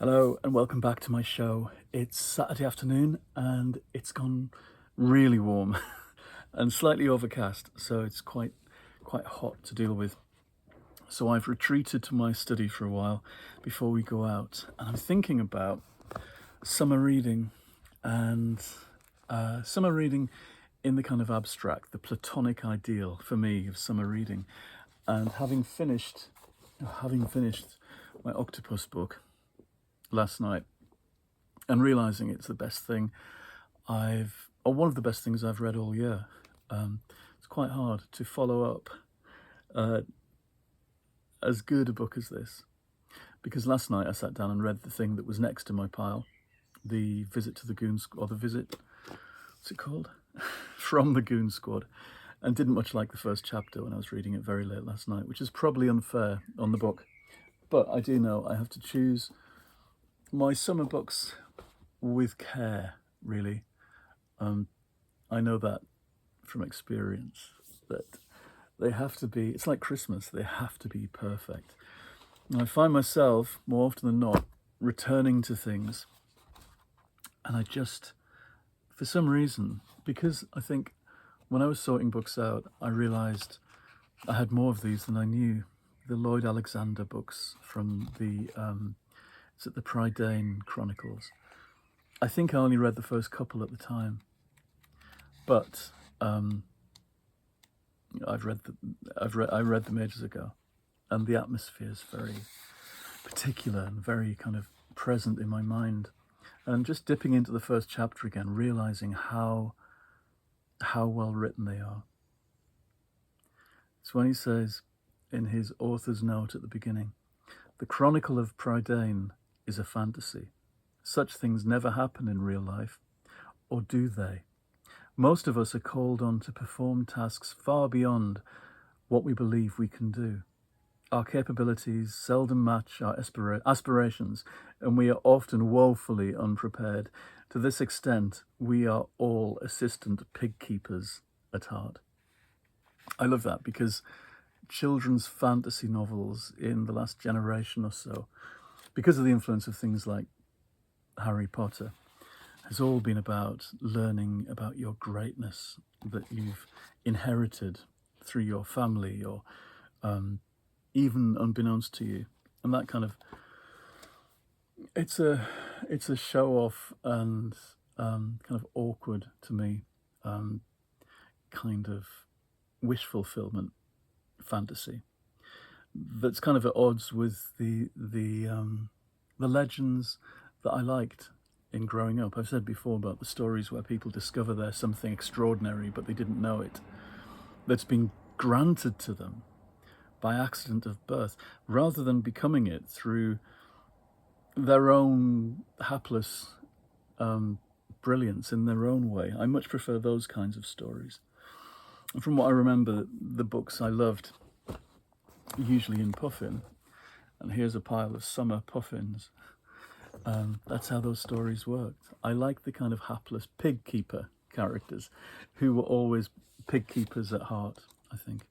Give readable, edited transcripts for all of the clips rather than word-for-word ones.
Hello and welcome back to my show. It's Saturday afternoon and it's gone really warm and slightly overcast, so it's quite hot to deal with. So I've retreated to my study for a while before we go out, and I'm thinking about summer reading and summer reading in the kind of abstract, the platonic ideal for me of summer reading. And having finished my octopus book last night and realizing it's the best thing or one of the best things I've read all year. It's quite hard to follow up as good a book as this, because last night I sat down and read the thing that was next in my pile, the Visit to the Goon Squad, or the Visit, what's it called? From the Goon Squad, and didn't much like the first chapter when I was reading it very late last night, which is probably unfair on the book. But I do know I have to choose my summer books with care, really. I know that from experience, that they have to be, it's like Christmas, they have to be perfect. And I find myself, more often than not, returning to things, and I just, for some reason, because I think when I was sorting books out, I realised I had more of these than I knew. The Lloyd Alexander books from the Prydain Chronicles. I think I only read the first couple at the time, but I read them ages ago, and the atmosphere is very particular and very kind of present in my mind. And just dipping into the first chapter again, realizing how well written they are. It's when he says in his author's note at the beginning, "The Chronicle of Prydain is a fantasy. Such things never happen in real life, or do they? Most of us are called on to perform tasks far beyond what we believe we can do. Our capabilities seldom match our aspirations, and we are often woefully unprepared. To this extent, we are all assistant pig keepers at heart." I love that, because children's fantasy novels in the last generation or so, because of the influence of things like Harry Potter, has all been about learning about your greatness that you've inherited through your family, or even unbeknownst to you. And that kind of, it's a show off and kind of awkward to me, kind of wish fulfillment fantasy that's kind of at odds with the legends that I liked in growing up. I've said before about the stories where people discover they're something extraordinary but they didn't know it, that's been granted to them by accident of birth, rather than becoming it through their own hapless brilliance in their own way. I much prefer those kinds of stories. And from what I remember, the books I loved, usually in Puffin, and here's a pile of summer Puffins, that's how those stories worked. I like the kind of hapless pig keeper characters who were always pig keepers at heart, I think.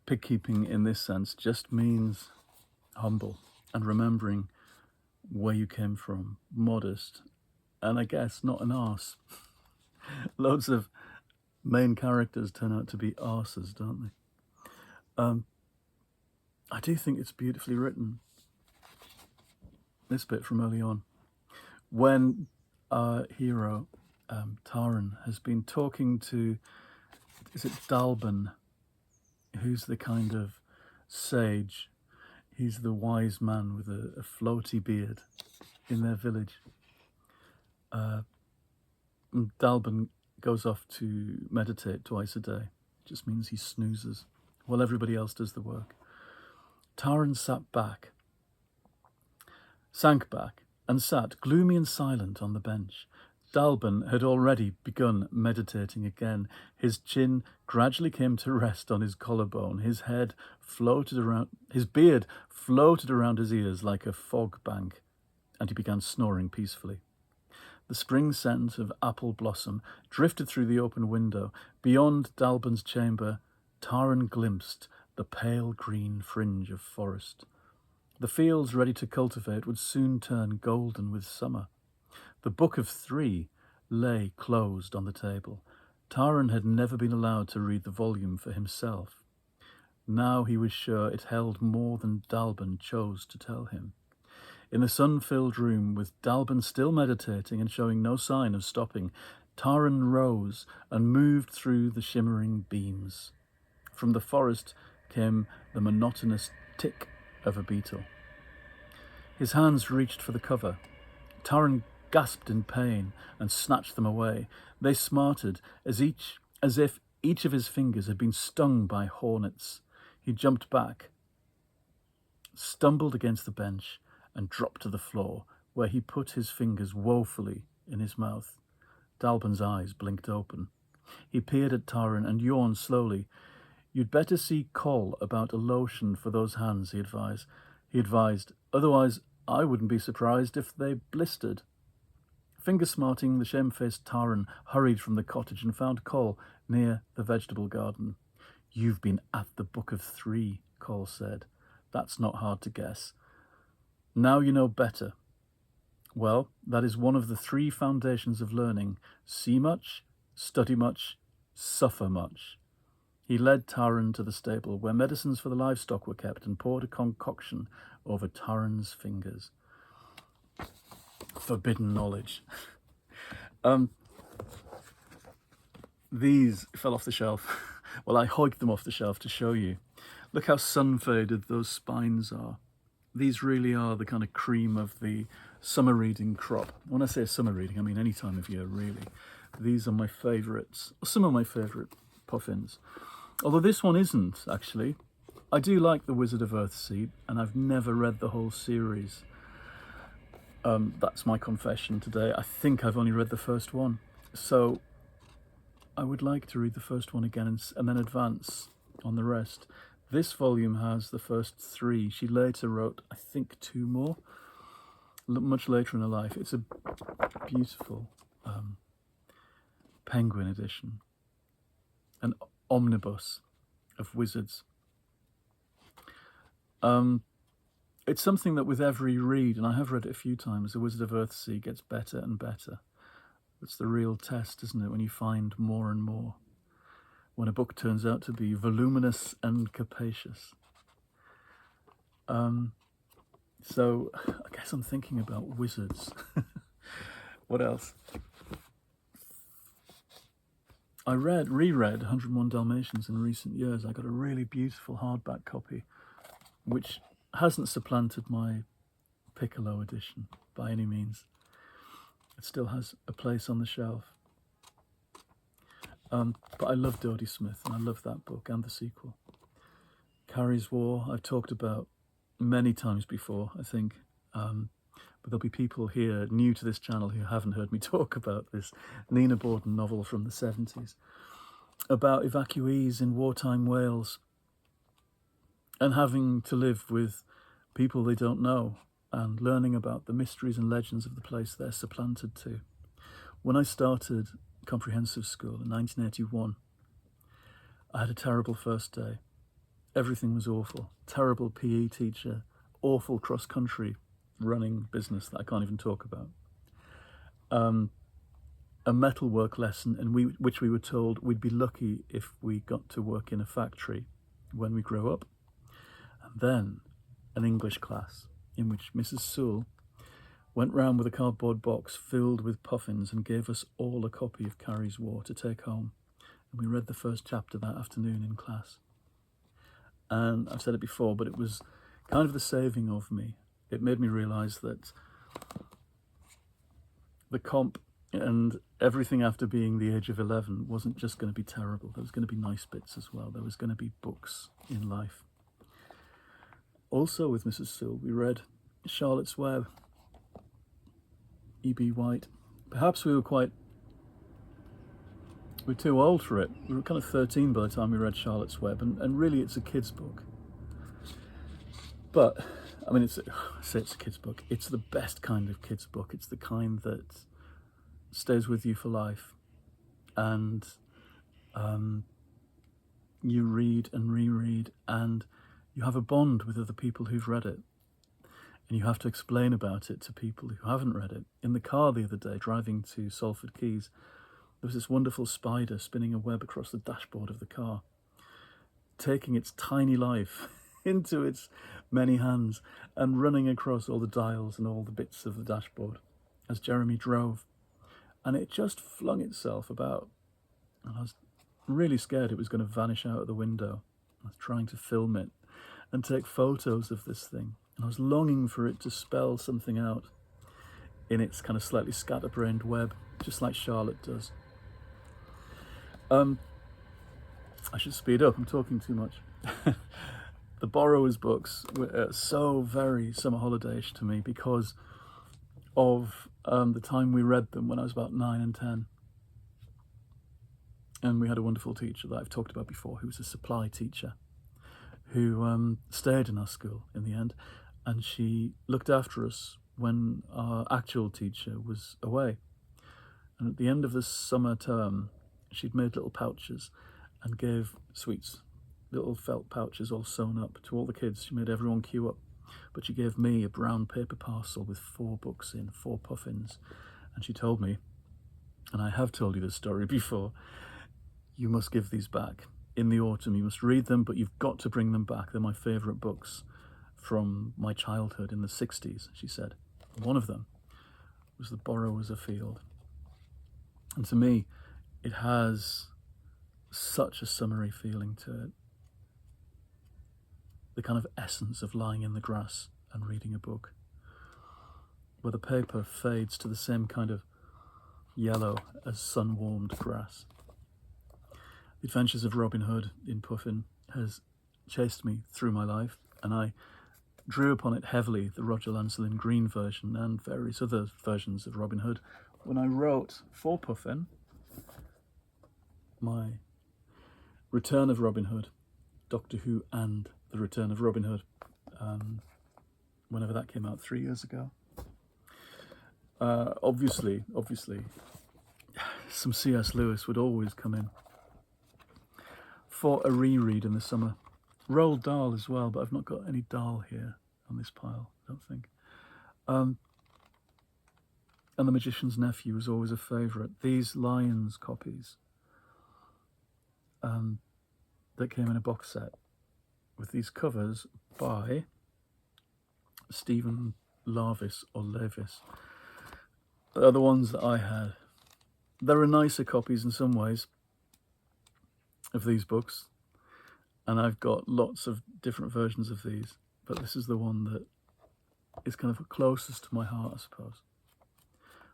Pig keeping in this sense just means humble and remembering where you came from, modest, and I guess not an arse. Loads of main characters turn out to be arses, don't they? I do think it's beautifully written, this bit from early on, when our hero, Taran, has been talking to, is it Dalban, who's the kind of sage, he's the wise man with a floaty beard in their village. Dalban goes off to meditate twice a day. It just means he snoozes while everybody else does the work. Taran sank back and sat gloomy and silent on the bench. Dalban had already begun meditating again. His chin gradually came to rest on his collarbone. His beard floated around his ears like a fog bank, and he began snoring peacefully. The spring scent of apple blossom drifted through the open window. Beyond Dalban's chamber, Taran glimpsed the pale green fringe of forest. The fields ready to cultivate would soon turn golden with summer. The Book of Three lay closed on the table. Taran had never been allowed to read the volume for himself. Now he was sure it held more than Dalban chose to tell him. In the sun-filled room, with Dalban still meditating and showing no sign of stopping, Taran rose and moved through the shimmering beams. From the forest came the monotonous tick of a beetle. His hands reached for the cover. Taran gasped in pain and snatched them away. They smarted as if each of his fingers had been stung by hornets. He jumped back, stumbled against the bench, and dropped to the floor, where he put his fingers woefully in his mouth. Dalban's eyes blinked open. He peered at Taran and yawned slowly. "You'd better see Coll about a lotion for those hands," he advised. "Otherwise, I wouldn't be surprised if they blistered." Finger-smarting, the shame-faced Taran hurried from the cottage and found Coll near the vegetable garden. "You've been at the Book of Three," Coll said. "That's not hard to guess. Now you know better. Well, that is one of the 3 foundations of learning. See much, study much, suffer much." He led Taran to the stable, where medicines for the livestock were kept, and poured a concoction over Taran's fingers. Forbidden knowledge. These fell off the shelf. Well, I hiked them off the shelf to show you. Look how sun-faded those spines are. These really are the kind of cream of the summer reading crop. When I say summer reading, I mean any time of year, really. These are my favourites, some of my favourite Puffins. Although this one isn't, actually. I do like The Wizard of Earthsea, and I've never read the whole series. That's my confession today. I think I've only read the first one. So I would like to read the first one again and then advance on the rest. This volume has the first 3. She later wrote, I think, 2 more, much later in her life. It's a beautiful Penguin edition, an omnibus of wizards. It's something that with every read, and I have read it a few times, The Wizard of Earthsea gets better and better. It's the real test, isn't it, when you find more and more. When a book turns out to be voluminous and capacious. So I guess I'm thinking about wizards. What else? I reread 101 Dalmatians in recent years. I got a really beautiful hardback copy, which hasn't supplanted my Piccolo edition by any means. It still has a place on the shelf. But I love Dodie Smith, and I love that book and the sequel. Carrie's War, I've talked about many times before, I think. But there'll be people here new to this channel who haven't heard me talk about this Nina Borden novel from the 70s about evacuees in wartime Wales and having to live with people they don't know and learning about the mysteries and legends of the place they're supplanted to. When I started comprehensive school in 1981, I had a terrible first day. Everything was awful. Terrible PE teacher, awful cross-country running business that I can't even talk about. A metalwork lesson in which we were told we'd be lucky if we got to work in a factory when we grow up. And then an English class in which Mrs. Sewell went round with a cardboard box filled with Puffins and gave us all a copy of Carrie's War to take home. And we read the first chapter that afternoon in class. And I've said it before, but it was kind of the saving of me. It made me realise that the comp and everything after being the age of 11 wasn't just going to be terrible. There was going to be nice bits as well. There was going to be books in life. Also with Mrs. Sewell, we read Charlotte's Web, E.B. White. Perhaps we were too old for it. We were kind of 13 by the time we read Charlotte's Web, and really it's a kid's book. But, I mean, I say it's a kid's book. It's the best kind of kid's book. It's the kind that stays with you for life. And you read and reread, and you have a bond with other people who've read it. and you have to explain about it to people who haven't read it. In the car the other day, driving to Salford Quays, there was this wonderful spider spinning a web across the dashboard of the car, taking its tiny life into its many hands and running across all the dials and all the bits of the dashboard as Jeremy drove. And it just flung itself about. And I was really scared it was going to vanish out of the window. I was trying to film it and take photos of this thing. And I was longing for it to spell something out in its kind of slightly scatterbrained web, just like Charlotte does. I should speed up, I'm talking too much. The Borrower's books were so very summer holiday-ish to me because of the time we read them when I was about 9 and 10. And we had a wonderful teacher that I've talked about before, who was a supply teacher, who stayed in our school in the end, and she looked after us when our actual teacher was away. And at the end of the summer term, she'd made little pouches and gave sweets, little felt pouches all sewn up to all the kids. She made everyone queue up. But she gave me a brown paper parcel with 4 books in, 4 Puffins. And she told me, and I have told you this story before, you must give these back. In the autumn, you must read them, but you've got to bring them back. They're my favourite books from my childhood in the 60s, she said. One of them was The Borrower's Afield. And to me, it has such a summery feeling to it. The kind of essence of lying in the grass and reading a book, where the paper fades to the same kind of yellow as sun-warmed grass. The Adventures of Robin Hood in Puffin has chased me through my life, and I drew upon it heavily, the Roger Lancelin Green version and various other versions of Robin Hood, when I wrote for Puffin my Return of Robin Hood, Doctor Who and The Return of Robin Hood, whenever that came out 3 years ago. Obviously, some C.S. Lewis would always come in for a reread in the summer. Roald Dahl as well, but I've not got any Dahl here on this pile, I don't think. And The Magician's Nephew was always a favourite. These Lions copies that came in a box set with these covers by Stephen Larvis or Levis. They're the ones that I had. There are nicer copies in some ways of these books, and I've got lots of different versions of these, but this is the one that is kind of closest to my heart, I suppose,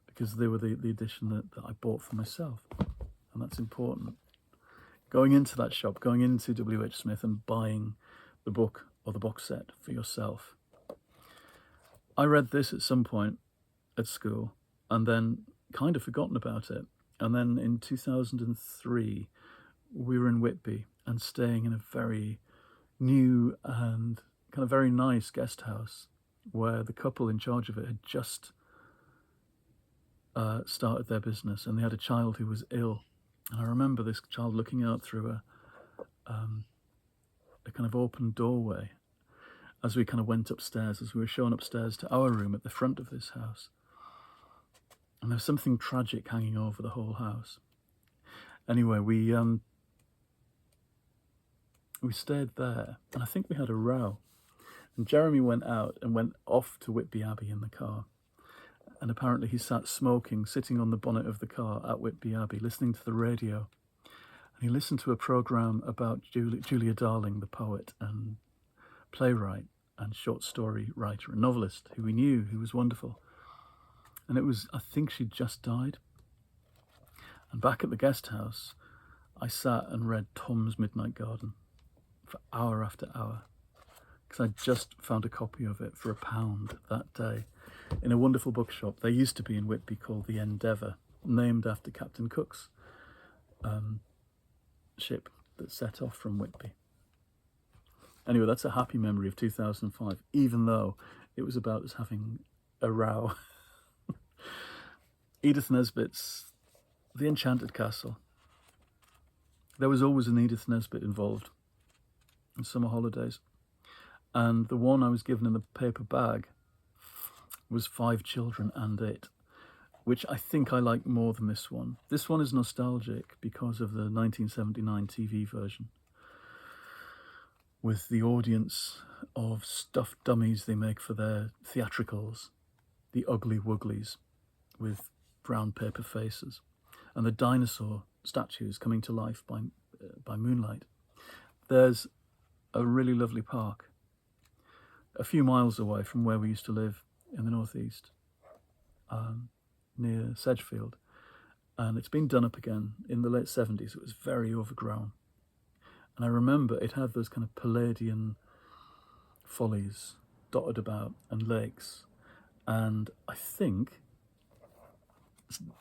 because they were the edition that I bought for myself, and that's important. Going into that shop, going into W.H. Smith and buying the book or the box set for yourself. I read this at some point at school and then kind of forgotten about it. And then in 2003, we were in Whitby and staying in a very new and kind of very nice guest house where the couple in charge of it had just started their business, and they had a child who was ill. And I remember this child looking out through a kind of open doorway as we kind of went upstairs, as we were shown upstairs to our room at the front of this house. And there was something tragic hanging over the whole house. Anyway, we stayed there, and I think we had a row. And Jeremy went out and went off to Whitby Abbey in the car. And apparently he sat smoking, sitting on the bonnet of the car at Whitby Abbey, listening to the radio. And he listened to a programme about Julia Darling, the poet and playwright and short story writer and novelist, who we knew, who was wonderful. And it was, I think she'd just died. And back at the guest house, I sat and read Tom's Midnight Garden for hour after hour, because I just found a copy of it for £1 that day in a wonderful bookshop. There used to be in Whitby called the Endeavour, named after Captain Cook's ship that set off from Whitby. Anyway, that's a happy memory of 2005, even though it was about us having a row. Edith Nesbit's The Enchanted Castle. There was always an Edith Nesbit involved in summer holidays. And the one I was given in the paper bag was Five Children and It, which I think I like more than this one. This one is nostalgic because of the 1979 TV version, with the audience of stuffed dummies they make for their theatricals, the Ugly Wugglies with brown paper faces, and the dinosaur statues coming to life by moonlight. There's a really lovely park a few miles away from where we used to live in the northeast, near Sedgefield, and it's been done up again in the late 70s. It was very overgrown, and I remember it had those kind of Palladian follies dotted about and lakes, and I think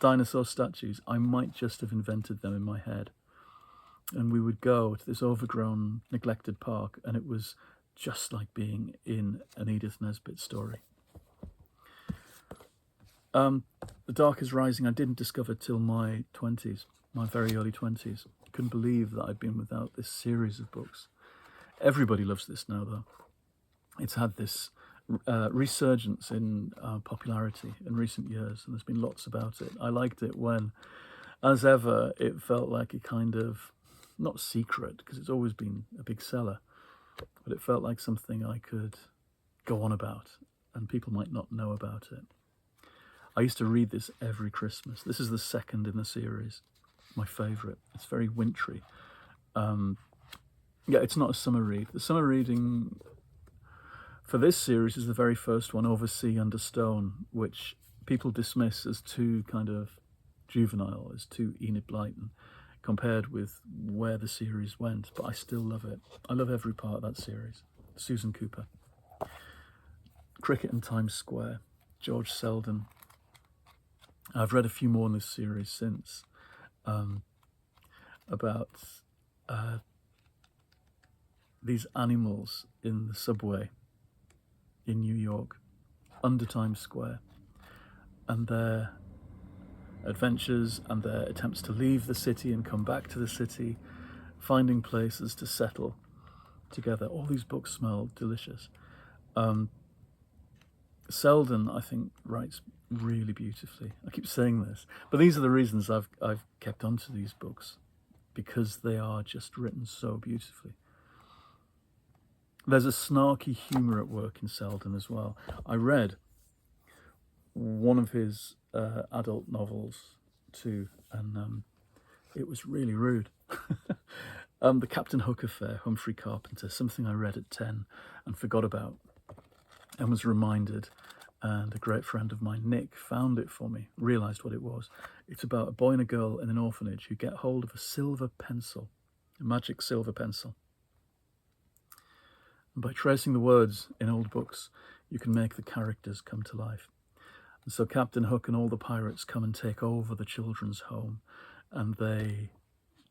dinosaur statues, I might just have invented them in my head. And we would go to this overgrown, neglected park, and it was just like being in an Edith Nesbit story. The Dark is Rising I didn't discover till my 20s, my very early 20s. Couldn't believe that I'd been without this series of books. Everybody loves this now, though. It's had this resurgence in popularity in recent years, and there's been lots about it. I liked it when, as ever, it felt like a kind of, not secret, because it's always been a big seller, but it felt like something I could go on about, and people might not know about it. I used to read this every Christmas. This is the second in the series, my favourite. It's very wintry. Yeah, it's not a summer read. The summer reading for this series is the very first one, Over Sea, Under Stone, which people dismiss as too kind of juvenile, as too Enid Blyton, compared with where the series went, but I still love it. I love every part of that series. Susan Cooper. Cricket in Times Square, George Selden. I've read a few more in this series since, about these animals in the subway in New York, under Times Square, and their adventures and their attempts to leave the city and come back to the city, finding places to settle together. All these books smell delicious. Selden, I think, writes really beautifully. I keep saying this, but these are the reasons I've kept on to these books, because they are just written so beautifully. There's a snarky humour at work in Selden as well. I read one of his adult novels too, and it was really rude. The Captain Hook Affair, Humphrey Carpenter, something I read at 10 and forgot about and was reminded, and a great friend of mine, Nick, found it for me, realised what it was. It's about a boy and a girl in an orphanage who get hold of a silver pencil, a magic silver pencil. And by tracing the words in old books, you can make the characters come to life. And so Captain Hook and all the pirates come and take over the children's home, and they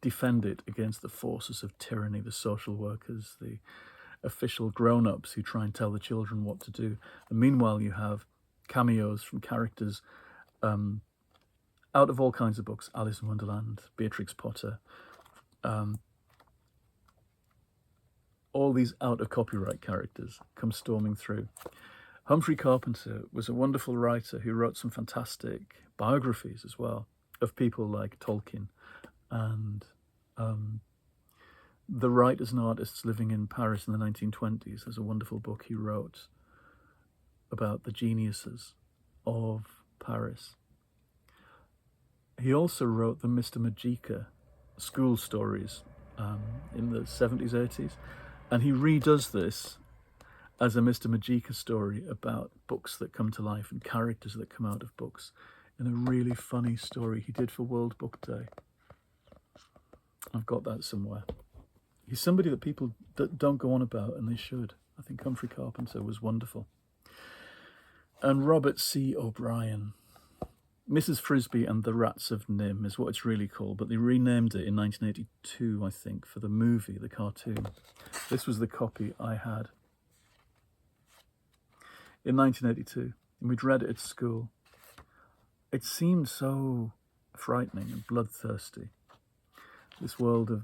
defend it against the forces of tyranny, the social workers, the official grown-ups who try and tell the children what to do. And meanwhile, you have cameos from characters out of all kinds of books: Alice in Wonderland, Beatrix Potter, all these out-of-copyright characters come storming through. Humphrey Carpenter was a wonderful writer who wrote some fantastic biographies as well of people like Tolkien and the writers and artists living in Paris in the 1920s. There's a wonderful book he wrote about the geniuses of Paris. He also wrote the Mr. Magica school stories in the 70s, 80s, and he redoes this as a Mr. Magica story about books that come to life and characters that come out of books in a really funny story he did for World Book Day. I've got that somewhere. He's somebody that people don't go on about, and they should. I think Humphrey Carpenter was wonderful. And Robert C. O'Brien. Mrs. Frisbee and the Rats of Nim is what it's really called, but they renamed it in 1982, I think, for the movie, the cartoon. This was the copy I had in 1982, and we'd read it at school. It seemed so frightening and bloodthirsty, this world of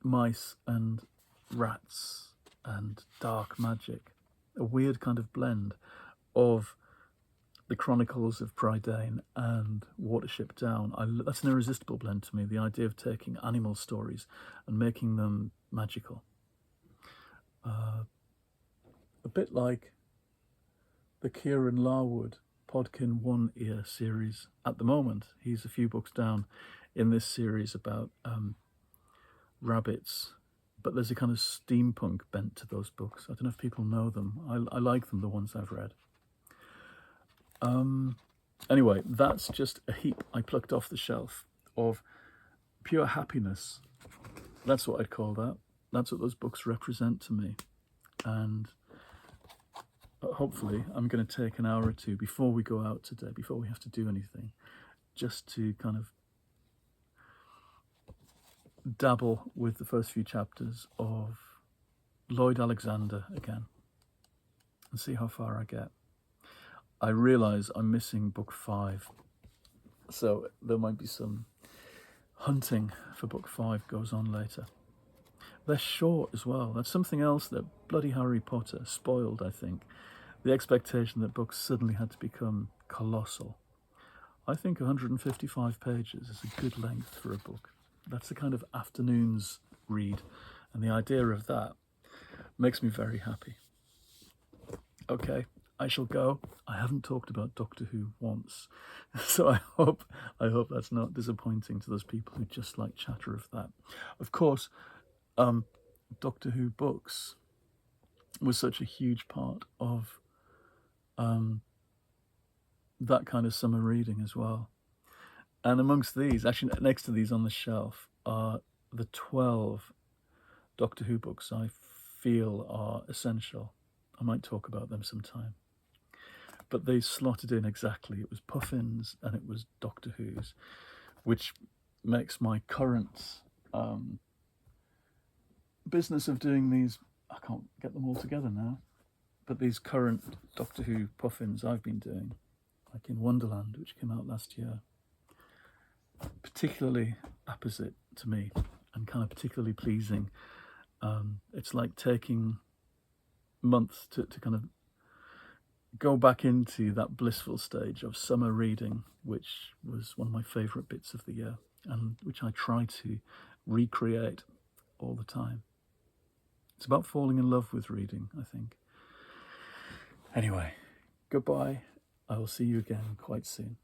mice and rats and dark magic, a weird kind of blend of the Chronicles of Prydain and Watership Down. That's an irresistible blend to me, the idea of taking animal stories and making them magical. A bit like the Kieran Larwood Podkin One Ear series. At the moment, he's a few books down in this series about rabbits, but there's a kind of steampunk bent to those books. I don't know if people know them. I like them, the ones I've read. Anyway, that's just a heap I plucked off the shelf of pure happiness. That's what I'd call that. That's what those books represent to me. And hopefully I'm going to take an hour or two before we go out today, before we have to do anything, just to kind of dabble with the first few chapters of Lloyd Alexander again and see how far I get. I realise I'm missing book 5, so there might be some hunting for book 5 goes on later. They're short as well. That's something else that bloody Harry Potter spoiled, I think. The expectation that books suddenly had to become colossal. I think 155 pages is a good length for a book. That's the kind of afternoon's read, and the idea of that makes me very happy. Okay, I shall go. I haven't talked about Doctor Who once, so I hope that's not disappointing to those people who just like chatter of that. Of course, Doctor Who books was such a huge part of that kind of summer reading as well. And amongst these, actually next to these on the shelf, are the 12 Doctor Who books I feel are essential. I might talk about them sometime. But they slotted in exactly. It was Puffins and it was Doctor Who's, which makes my current business of doing these, I can't get them all together now, but these current Doctor Who Puffins I've been doing, like in Wonderland, which came out last year, particularly apposite to me and kind of particularly pleasing. It's like taking months to kind of go back into that blissful stage of summer reading, which was one of my favourite bits of the year and which I try to recreate all the time. It's about falling in love with reading, I think. Anyway, goodbye. I will see you again quite soon.